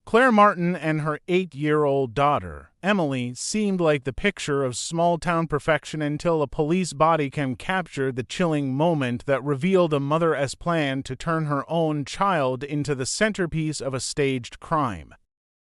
Claire Martin and her 8-year-old daughter, Emily, seemed like the picture of small-town perfection until a police body cam captured the chilling moment that revealed a mother's plan to turn her own child into the centerpiece of a staged crime.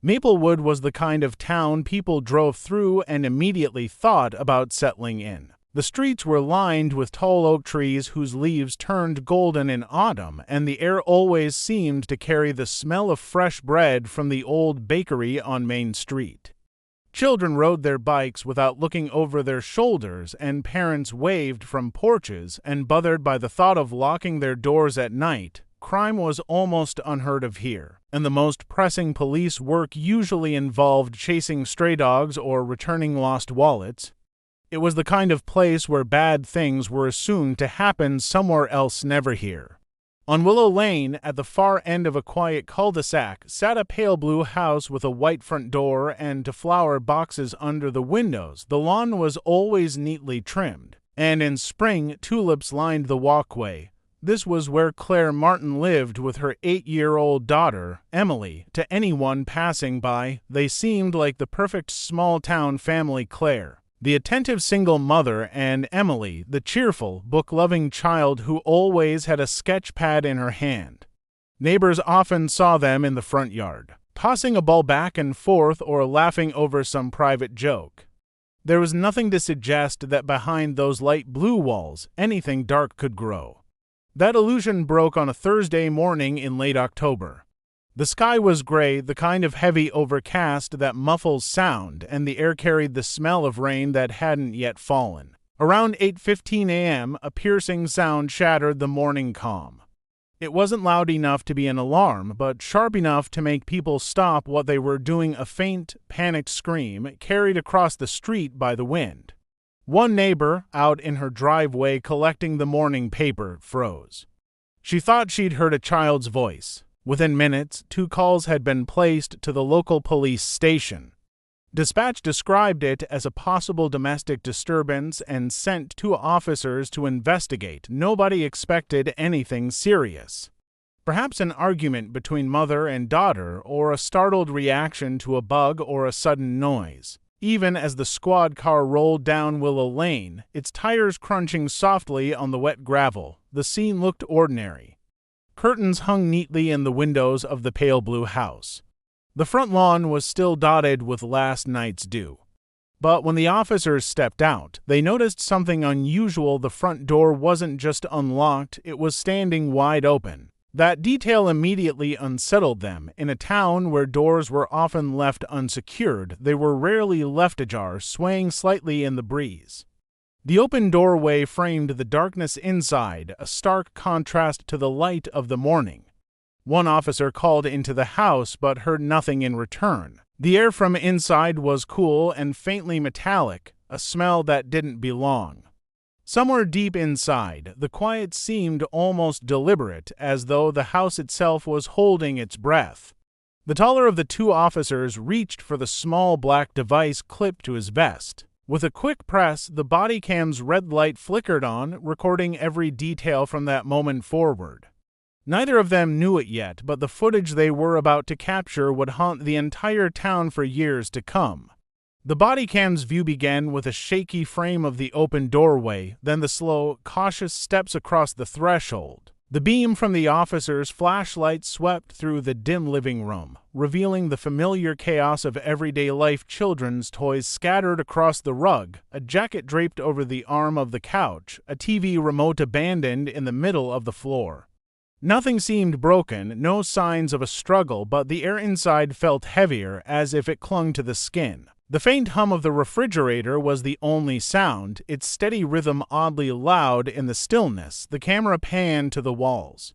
Maplewood was the kind of town people drove through and immediately thought about settling in. The streets were lined with tall oak trees whose leaves turned golden in autumn, and the air always seemed to carry the smell of fresh bread from the old bakery on Main Street. Children rode their bikes without looking over their shoulders, and parents waved from porches, and bothered by the thought of locking their doors at night. Crime was almost unheard of here, and the most pressing police work usually involved chasing stray dogs or returning lost wallets. It was the kind of place where bad things were assumed to happen somewhere else, never here. On Willow Lane, at the far end of a quiet cul-de-sac, sat a pale blue house with a white front door and flower boxes under the windows. The lawn was always neatly trimmed, and in spring, tulips lined the walkway. This was where Claire Martin lived with her 8-year-old daughter, Emily. To anyone passing by, they seemed like the perfect small-town family. Claire, the attentive single mother, and Emily, the cheerful, book-loving child who always had a sketch pad in her hand. Neighbors often saw them in the front yard, tossing a ball back and forth or laughing over some private joke. There was nothing to suggest that behind those light blue walls anything dark could grow. That illusion broke on a Thursday morning in late October. The sky was gray, the kind of heavy overcast that muffles sound, and the air carried the smell of rain that hadn't yet fallen. Around 8:15 a.m., a piercing sound shattered the morning calm. It wasn't loud enough to be an alarm, but sharp enough to make people stop what they were doing. A faint, panicked scream carried across the street by the wind. One neighbor, out in her driveway collecting the morning paper, froze. She thought she'd heard a child's voice. Within minutes, 2 calls had been placed to the local police station. Dispatch described it as a possible domestic disturbance and sent 2 officers to investigate. Nobody expected anything serious. Perhaps an argument between mother and daughter, or a startled reaction to a bug or a sudden noise. Even as the squad car rolled down Willow Lane, its tires crunching softly on the wet gravel, the scene looked ordinary. Curtains hung neatly in the windows of the pale blue house. The front lawn was still dotted with last night's dew. But when the officers stepped out, they noticed something unusual. The front door wasn't just unlocked, it was standing wide open. That detail immediately unsettled them. In a town where doors were often left unsecured, they were rarely left ajar, swaying slightly in the breeze. The open doorway framed the darkness inside, a stark contrast to the light of the morning. One officer called into the house but heard nothing in return. The air from inside was cool and faintly metallic, a smell that didn't belong. Somewhere deep inside, the quiet seemed almost deliberate, as though the house itself was holding its breath. The taller of the 2 officers reached for the small black device clipped to his vest. With a quick press, the Bodycam's red light flickered on, recording every detail from that moment forward. Neither of them knew it yet, but the footage they were about to capture would haunt the entire town for years to come. The Bodycam's view began with a shaky frame of the open doorway, then the slow, cautious steps across the threshold. The beam from the officer's flashlight swept through the dim living room, revealing the familiar chaos of everyday life. Children's toys scattered across the rug, a jacket draped over the arm of the couch, a TV remote abandoned in the middle of the floor. Nothing seemed broken, no signs of a struggle, but the air inside felt heavier, as if it clung to the skin. The faint hum of the refrigerator was the only sound, its steady rhythm oddly loud in the stillness. The camera panned to the walls.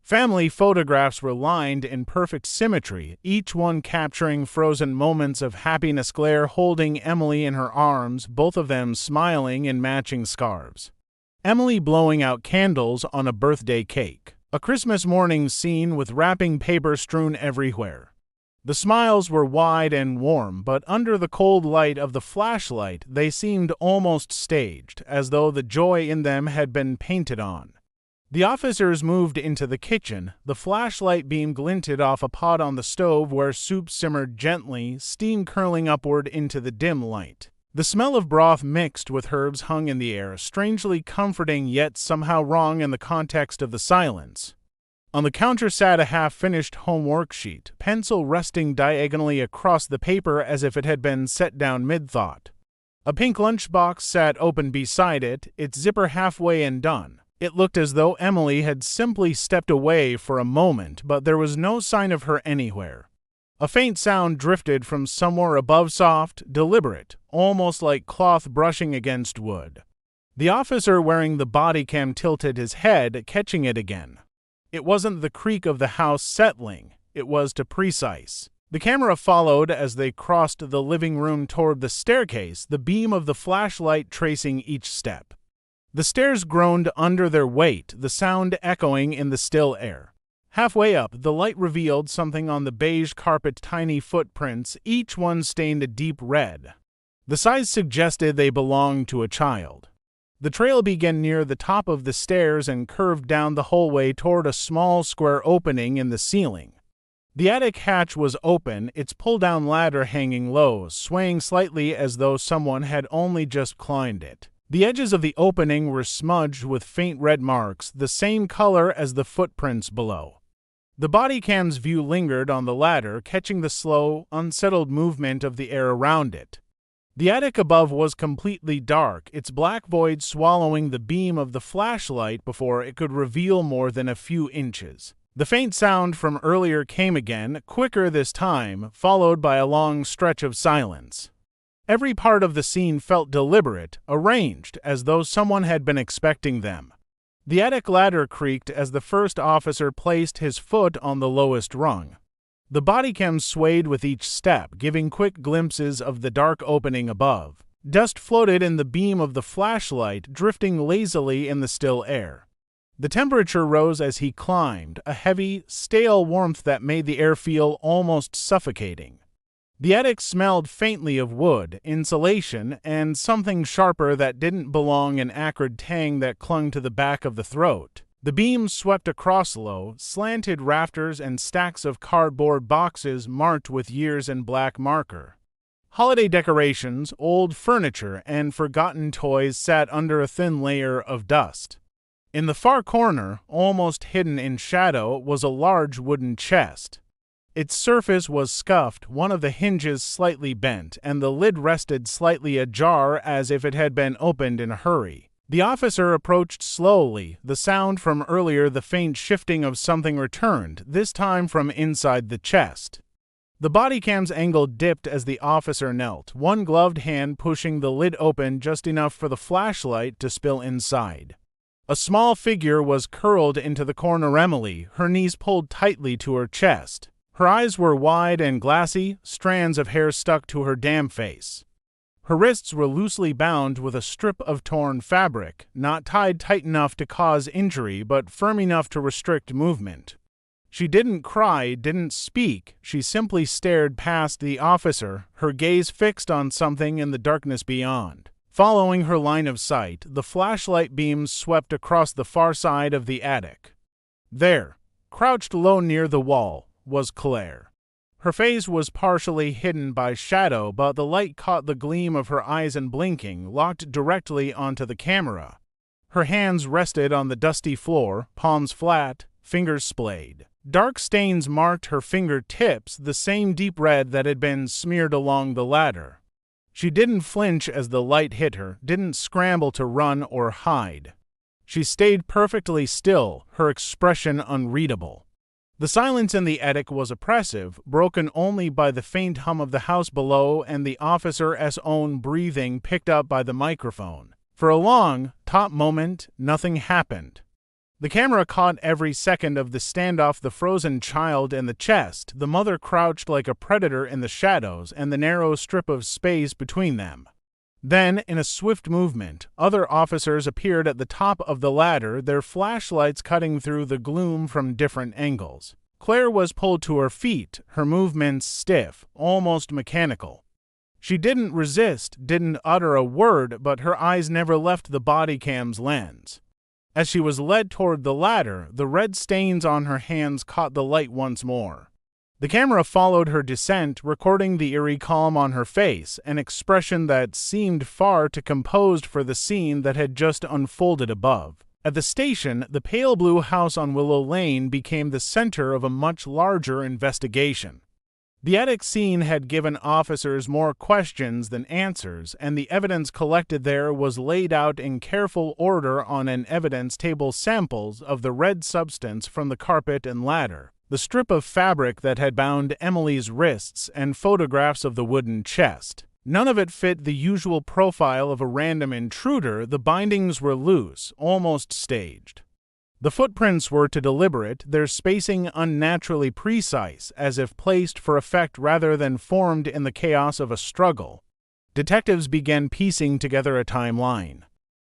Family photographs were lined in perfect symmetry, each one capturing frozen moments of happiness. Claire holding Emily in her arms, both of them smiling in matching scarves. Emily blowing out candles on a birthday cake. A Christmas morning scene with wrapping paper strewn everywhere. The smiles were wide and warm, but under the cold light of the flashlight they seemed almost staged, as though the joy in them had been painted on. The officers moved into the kitchen. The flashlight beam glinted off a pot on the stove where soup simmered gently, steam curling upward into the dim light. The smell of broth mixed with herbs hung in the air, strangely comforting yet somehow wrong in the context of the silence. On the counter sat a half-finished homework sheet, pencil resting diagonally across the paper as if it had been set down mid-thought. A pink lunchbox sat open beside it, its zipper halfway undone. It looked as though Emily had simply stepped away for a moment, but there was no sign of her anywhere. A faint sound drifted from somewhere above, soft, deliberate, almost like cloth brushing against wood. The officer wearing the Bodycam tilted his head, catching it again. It wasn't the creak of the house settling, it was too precise. The camera followed as they crossed the living room toward the staircase, the beam of the flashlight tracing each step. The stairs groaned under their weight, the sound echoing in the still air. Halfway up, the light revealed something on the beige carpet, tiny footprints, each one stained a deep red. The size suggested they belonged to a child. The trail began near the top of the stairs and curved down the hallway toward a small square opening in the ceiling. The attic hatch was open, its pull-down ladder hanging low, swaying slightly as though someone had only just climbed it. The edges of the opening were smudged with faint red marks, the same color as the footprints below. The Bodycam's view lingered on the ladder, catching the slow, unsettled movement of the air around it. The attic above was completely dark, its black void swallowing the beam of the flashlight before it could reveal more than a few inches. The faint sound from earlier came again, quicker this time, followed by a long stretch of silence. Every part of the scene felt deliberate, arranged, as though someone had been expecting them. The attic ladder creaked as the first officer placed his foot on the lowest rung. The Bodycam swayed with each step, giving quick glimpses of the dark opening above. Dust floated in the beam of the flashlight, drifting lazily in the still air. The temperature rose as he climbed, a heavy, stale warmth that made the air feel almost suffocating. The attic smelled faintly of wood, insulation, and something sharper that didn't belong, an acrid tang that clung to the back of the throat. The beam swept across low, slanted rafters and stacks of cardboard boxes marked with years in black marker. Holiday decorations, old furniture, and forgotten toys sat under a thin layer of dust. In the far corner, almost hidden in shadow, was a large wooden chest. Its surface was scuffed, one of the hinges slightly bent, and the lid rested slightly ajar as if it had been opened in a hurry. The officer approached slowly, the sound from earlier, the faint shifting of something returned, this time from inside the chest. The Bodycam's angle dipped as the officer knelt, one gloved hand pushing the lid open just enough for the flashlight to spill inside. A small figure was curled into the corner, Emily, her knees pulled tightly to her chest. Her eyes were wide and glassy, strands of hair stuck to her damp face. Her wrists were loosely bound with a strip of torn fabric, not tied tight enough to cause injury, but firm enough to restrict movement. She didn't cry, didn't speak, she simply stared past the officer, her gaze fixed on something in the darkness beyond. Following her line of sight, the flashlight beams swept across the far side of the attic. There, crouched low near the wall, was Claire. Her face was partially hidden by shadow, but the light caught the gleam of her eyes and blinking, locked directly onto the camera. Her hands rested on the dusty floor, palms flat, fingers splayed. Dark stains marked her fingertips, the same deep red that had been smeared along the ladder. She didn't flinch as the light hit her, didn't scramble to run or hide. She stayed perfectly still, her expression unreadable. The silence in the attic was oppressive, broken only by the faint hum of the house below and the officer's own breathing picked up by the microphone. For a long, taut moment, nothing happened. The camera caught every second of the standoff, the frozen child in the chest, the mother crouched like a predator in the shadows, and the narrow strip of space between them. Then, in a swift movement, other officers appeared at the top of the ladder, their flashlights cutting through the gloom from different angles. Claire was pulled to her feet, her movements stiff, almost mechanical. She didn't resist, didn't utter a word, but her eyes never left the Bodycam's lens. As she was led toward the ladder, the red stains on her hands caught the light once more. The camera followed her descent, recording the eerie calm on her face, an expression that seemed far too composed for the scene that had just unfolded above. At the station, the pale blue house on Willow Lane became the center of a much larger investigation. The attic scene had given officers more questions than answers, and the evidence collected there was laid out in careful order on an evidence table: samples of the red substance from the carpet and ladder, the strip of fabric that had bound Emily's wrists, and photographs of the wooden chest. None of it fit the usual profile of a random intruder. The bindings were loose, almost staged. The footprints were too deliberate, their spacing unnaturally precise, as if placed for effect rather than formed in the chaos of a struggle. Detectives began piecing together a timeline.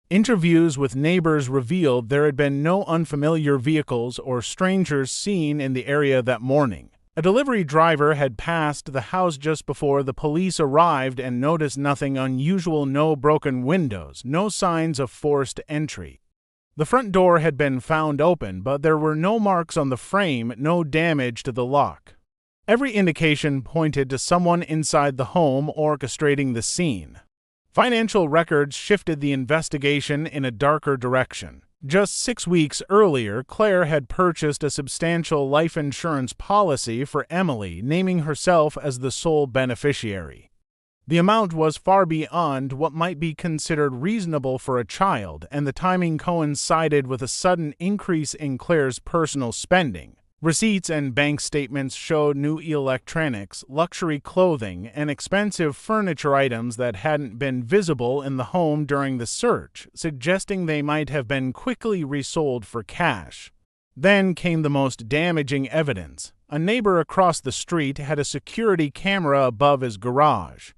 Interviews with neighbors revealed there had been no unfamiliar vehicles or strangers seen in the area that morning. A delivery driver had passed the house just before the police arrived and noticed nothing unusual: no broken windows, no signs of forced entry. The front door had been found open, but there were no marks on the frame, no damage to the lock. Every indication pointed to someone inside the home orchestrating the scene. Financial records shifted the investigation in a darker direction. Just 6 weeks earlier, Claire had purchased a substantial life insurance policy for Emily, naming herself as the sole beneficiary. The amount was far beyond what might be considered reasonable for a child, and the timing coincided with a sudden increase in Claire's personal spending. Receipts and bank statements showed new electronics, luxury clothing, and expensive furniture items that hadn't been visible in the home during the search, suggesting they might have been quickly resold for cash. Then came the most damaging evidence. A neighbor across the street had a security camera above his garage.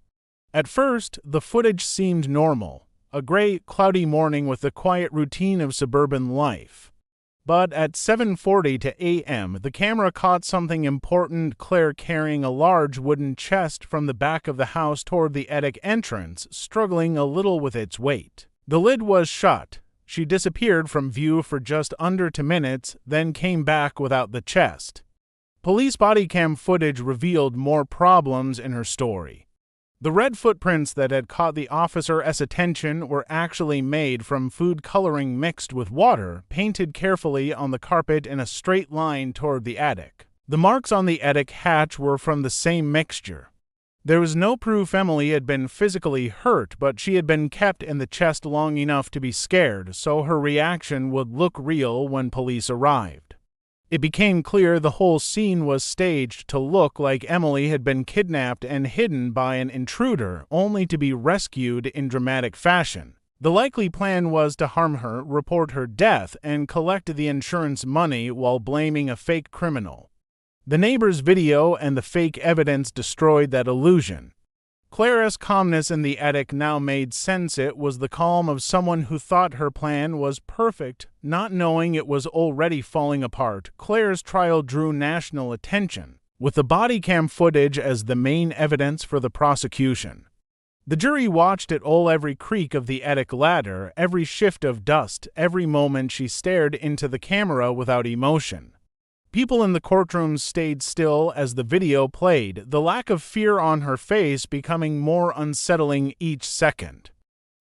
At first, the footage seemed normal, a gray, cloudy morning with the quiet routine of suburban life. But at 7:40 a.m., the camera caught something important: Claire carrying a large wooden chest from the back of the house toward the attic entrance, struggling a little with its weight. The lid was shut. She disappeared from view for just under 2 minutes, then came back without the chest. Police bodycam footage revealed more problems in her story. The red footprints that had caught the officer's attention were actually made from food coloring mixed with water, painted carefully on the carpet in a straight line toward the attic. The marks on the attic hatch were from the same mixture. There was no proof Emily had been physically hurt, but she had been kept in the chest long enough to be scared, so her reaction would look real when police arrived. It became clear the whole scene was staged to look like Emily had been kidnapped and hidden by an intruder, only to be rescued in dramatic fashion. The likely plan was to harm her, report her death, and collect the insurance money while blaming a fake criminal. The neighbor's video and the fake evidence destroyed that illusion. Claire's calmness in the attic now made sense. It was the calm of someone who thought her plan was perfect, not knowing it was already falling apart. Claire's trial drew national attention, with the bodycam footage as the main evidence for the prosecution. The jury watched it all: every creak of the attic ladder, every shift of dust, every moment she stared into the camera without emotion. People in the courtroom stayed still as the video played, the lack of fear on her face becoming more unsettling each second.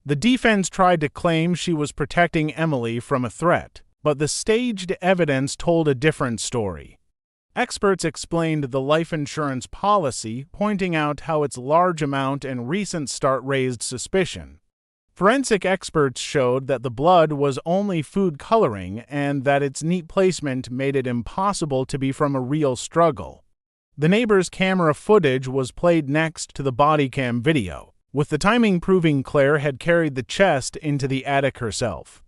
The defense tried to claim she was protecting Emily from a threat, but the staged evidence told a different story. Experts explained the life insurance policy, pointing out how its large amount and recent start raised suspicion. Forensic experts showed that the blood was only food coloring and that its neat placement made it impossible to be from a real struggle. The neighbor's camera footage was played next to the bodycam video, with the timing proving Claire had carried the chest into the attic herself.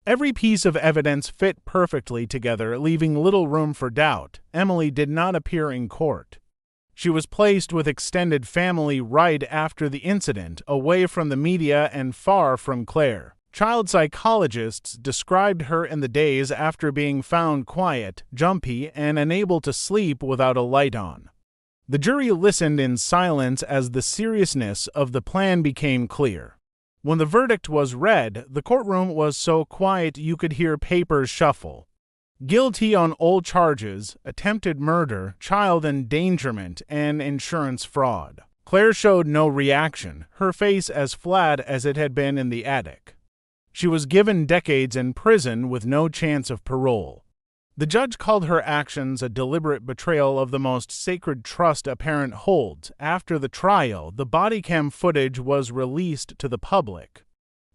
Every piece of evidence fit perfectly together, leaving little room for doubt. Emily did not appear in court. She was placed with extended family right after the incident, away from the media and far from Claire. Child psychologists described her in the days after being found quiet, jumpy, and unable to sleep without a light on. The jury listened in silence as the seriousness of the plan became clear. When the verdict was read, the courtroom was so quiet you could hear papers shuffle. Guilty on all charges: attempted murder, child endangerment, and insurance fraud. Claire showed no reaction, her face as flat as it had been in the attic. She was given decades in prison with no chance of parole. The judge called her actions a deliberate betrayal of the most sacred trust a parent holds. After the trial, the Bodycam footage was released to the public.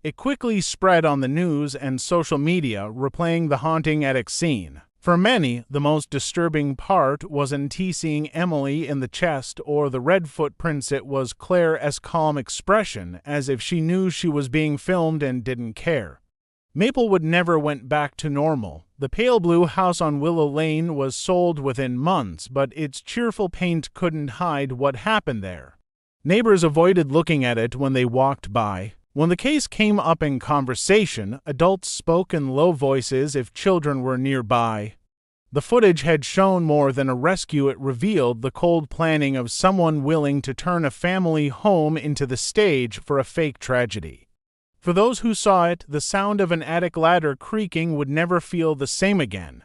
It quickly spread on the news and social media, replaying the haunting attic scene. For many, the most disturbing part wasn't seeing Emily in the chest or the red footprints. It was Claire's calm expression, as if she knew she was being filmed and didn't care. Maplewood never went back to normal. The pale blue house on Willow Lane was sold within months, but its cheerful paint couldn't hide what happened there. Neighbors avoided looking at it when they walked by. When the case came up in conversation, adults spoke in low voices if children were nearby. The footage had shown more than a rescue. It revealed the cold planning of someone willing to turn a family home into the stage for a fake tragedy. For those who saw it, the sound of an attic ladder creaking would never feel the same again.